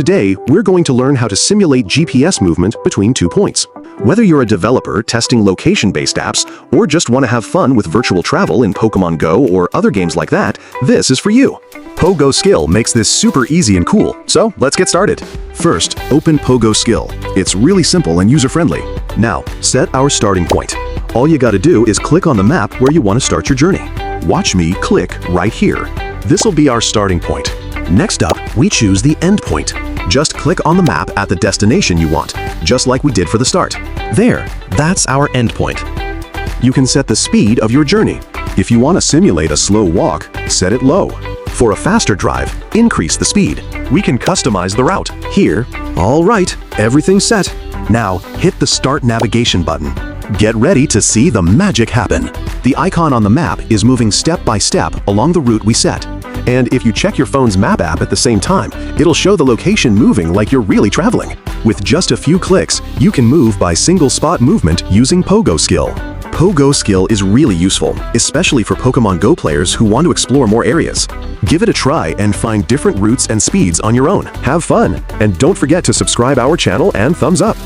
Today, we're going to learn how to simulate GPS movement between 2 points. Whether you're a developer testing location-based apps or just want to have fun with virtual travel in Pokémon Go or other games like that, this is for you. PoGoSkill makes this super easy and cool, so let's get started. First, open PoGoSkill. It's really simple and user-friendly. Now, set our starting point. All you gotta do is click on the map where you want to start your journey. Watch me click right here. This'll be our starting point. Next up, we choose the end point. Just click on the map at the destination you want, just like we did for the start. There, that's our end point. You can set the speed of your journey. If you want to simulate a slow walk, set it low. For a faster drive, increase the speed. We can customize the route. Here, all right, everything's set. Now, hit the Start Navigation button. Get ready to see the magic happen. The icon on the map is moving step by step along the route we set. And if you check your phone's map app at the same time, it'll show the location moving like you're really traveling. With just a few clicks, you can move by single spot movement using PoGoSkill. PoGoSkill is really useful, especially for Pokémon Go players who want to explore more areas. Give it a try and find different routes and speeds on your own. Have fun, and don't forget to subscribe our channel and thumbs up.